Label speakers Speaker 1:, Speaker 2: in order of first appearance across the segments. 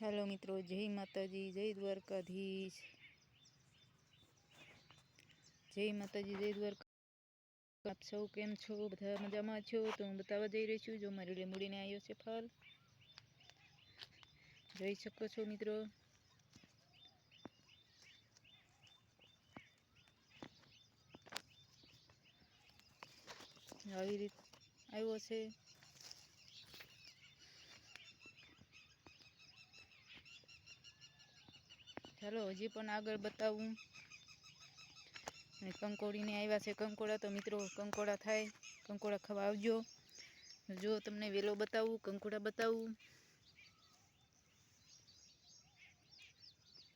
Speaker 1: Hello मित्रों, जय माताजी, जय द्वारकाधीश। जय माताजी, जय द्वारका। आप सौ केम छो? बधा मजामां छो? तो हूँ बतावा जई रही छूं। जो मारी લીંબુડીને આવ્યો છે ફળ, જોઈ શકો છો મિત્રો। આવી રીત આવ્યો છે। ચાલો હજી પણ આગળ બતાવું। કંકોડીને આવ્યા છે કંકોડા। તો મિત્રો કંકોડા થાય, કંકોડા ખાવા આવજો। જો તમને વેલો બતાવું, કંકોડા બતાવું।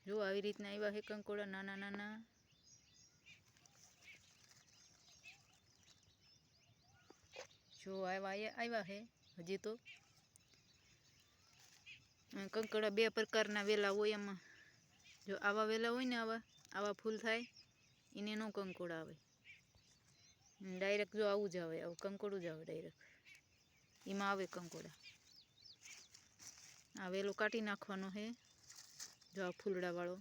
Speaker 1: જો આવી રીતના આવ્યા છે કંકોડા, નાના નાના। જો આવ્યા છે હજી તો। કંકોડા બે પ્રકારના વેલા હોય એમાં। જો આવા વેલા હોય ને, આવા ફૂલ થાય એને નો કંકોડા આવે। ડાયરેક્ટ જો આવું જ આવે, આવું કંકોડું જ આવે ડાયરેક્ટ, એમાં આવે કંકોડા। આ વેલો કાઢી નાખવાનો છે। જો આ ફૂલડા વાળો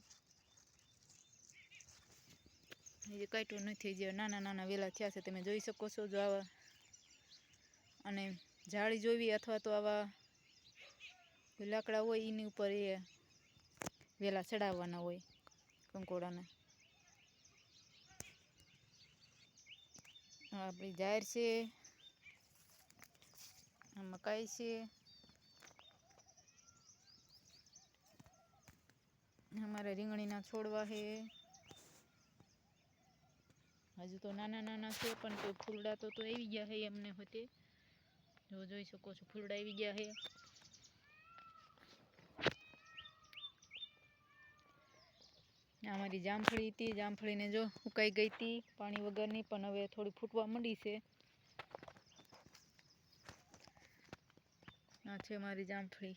Speaker 1: એ કાઢ્યું નથી, જે નાના નાના વેલા થયા છે તમે જોઈ શકો છો। જો આવા અને જાળી જોવી અથવા તો આવા લાકડા હોય એની ઉપર એ વેલા ચડાવવાના હોય કંકોડાના। આપણી જાહેર છે, આ મકાઈ છે, અમારે રીંગણીના છોડવા છે। હજુ તો નાના નાના છે પણ તો ફૂલડા તો આવી ગયા છે એમને હોતે। જો જોઈ શકો છો ફૂલડા આવી ગયા છે। અમારી જામફળી હતી, જામફળીને જો ઉકાઈ ગઈ હતી પાણી વગરની, પણ હવે થોડી ફૂટવા માંડી છે। આ છે મારી જામફળી।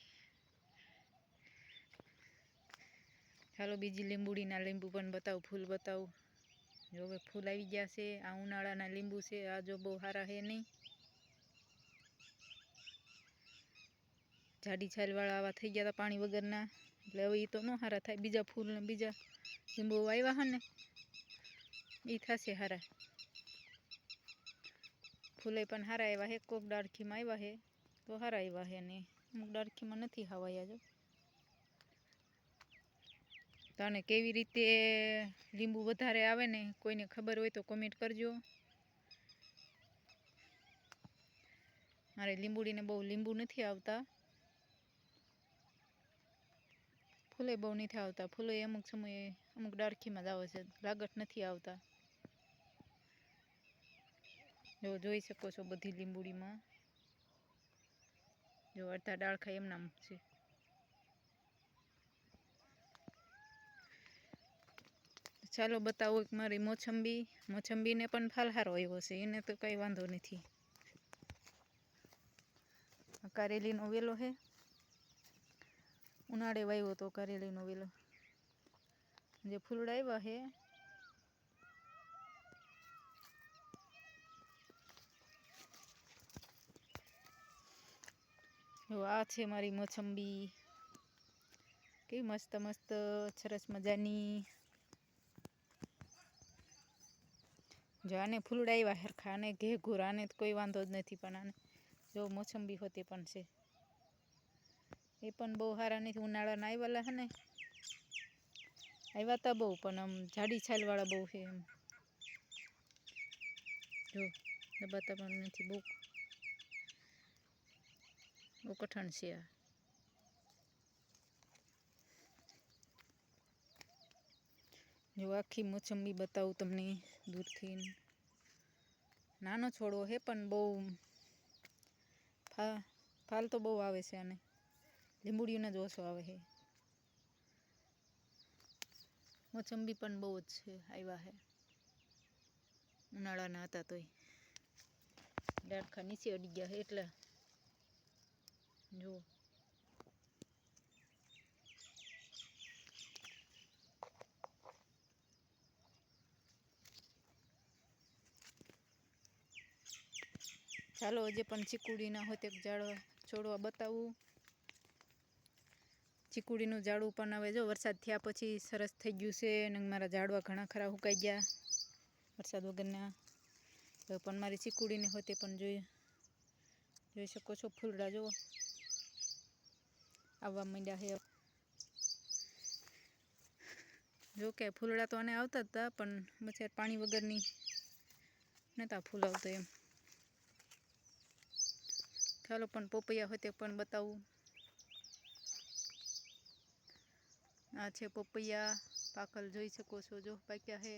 Speaker 1: ચાલો બીજી લીંબુડીના લીંબુ પણ બતાવું, ફૂલ બતાવું। જો હવે ફૂલ આવી ગયા છે। આ ઉનાળાના લીંબુ છે। આ જો બહુ સારા છે નહીં, જાડી છાલવાળા આવા થઈ ગયા હતા પાણી વગરના, એટલે હવે એ તો ન સારા થાય। બીજા ફૂલ ને બીજા લીંબુ આવ્યા છે ને એ થશે સારા। ફૂલે પણ સારા આવ્યા છે। કોક ડાળખીમાં આવ્યા છે તો સારા આવ્યા છે, ને અમુક ડાળખીમાં નથી હવાયા। જો તને કેવી રીતે લીંબુ વધારે આવે ને કોઈને ખબર હોય તો કોમેન્ટ કરજો। મારે લીંબુડીને બહુ લીંબુ નથી આવતા, ફૂલે બહુ નથી આવતા। ફૂલે અમુક સમયે અમુક ડાળખીમાં જ આવે છે, લાગત નથી આવતા। જો જોઈ શકો છો બધી લીંબુડીમાં જો અડધા ડાળખા એમનામ છે। ચાલો બતાવો મારી મોસંબી, મોસંબીને પણ ફાલ સારો આવ્યો છે, એને તો કંઈ વાંધો નથી। કારેલીનો વેલો છે, ઉનાળે વાવ્યો તો કારેલીનો વેલો। જે ફૂલડા આવ્યા છે જો આ છે મારી મોસંબી, કેવી મસ્ત મસ્ત સરસ મજાની। જો આને ફૂલડા આવ્યા હરખા, આને ઘેઘુર, આને કોઈ વાંધો જ નથી, પણ આને જો મોસંબી હોતી પણ છે, એ પણ બહુ સારા નથી। ઉનાળાના આવેલા છે ને, આવ્યા હતા બહુ, પણ આમ જાડી છાલવાળા બહુ છે એમ। જો દબાતા પણ નથી, બહુ કઠણ છે આ। જો આખી મોસંબી બતાવું તમને દૂરથી। નાનો છોડવો છે પણ બહુ ફાલ તો બહુ આવે છે આને, લીંબુડીઓને જ ઓછો આવે છે। મોસંબી પણ બહુ જ છે આવ્યા છે, ઉનાળાના હતા તોય ડાળખા નીચે અડી ગયા છે એટલે જો। ચાલો હજી પણ ચીકુડીના હોય તે ઝાડવા છોડવા બતાવું। ચીકુડીનું ઝાડવું પણ હવે જો વરસાદ થયા પછી સરસ થઈ ગયું છે અને મારા ઝાડવા ઘણા ખરા સુકાઈ ગયા વરસાદ વગરના. હવે પણ મારી ચીકુડીને હોતે પણ જોઈ શકો છો ફૂલડા જુઓ આવવા માંડ્યા છે. જો કે ફૂલડા તો આને આવતા જ હતા પણ બચાર પાણી વગરની નહોતા ફૂલ આવતો એમ. ચાલો પણ પોપૈયા હોતે પણ બતાવું. આ છે પપૈયા પાકલ જોઈ શકો છો જો પાક્યા છે.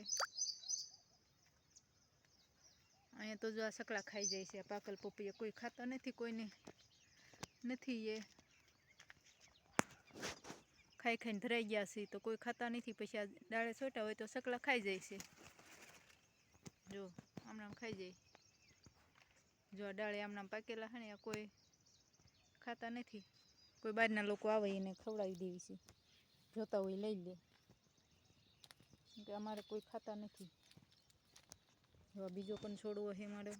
Speaker 1: અહીંયા તો જો આ સકડા ખાઈ જાય છે પાકલ પપૈયા કોઈ ખાતા નથી કોઈને નથી એ ખાઈ ખાઈને ધરાઈ ગયા છે તો કોઈ ખાતા નથી પછી આ ડાળે છોટા હોય તો સકડા ખાઈ જાય છે. જો આમનામ ખાઈ જાય. જો આ ડાળે આમનામ પાકેલા છે ને આ કોઈ ખાતા નથી. કોઈ બહારના લોકો આવે એને ખવડાવી દેવી છે જોતા હોય લઈ લે કે અમારે કોઈ ખાતા નથી. જો બીજો પણ છોડવો છે મારો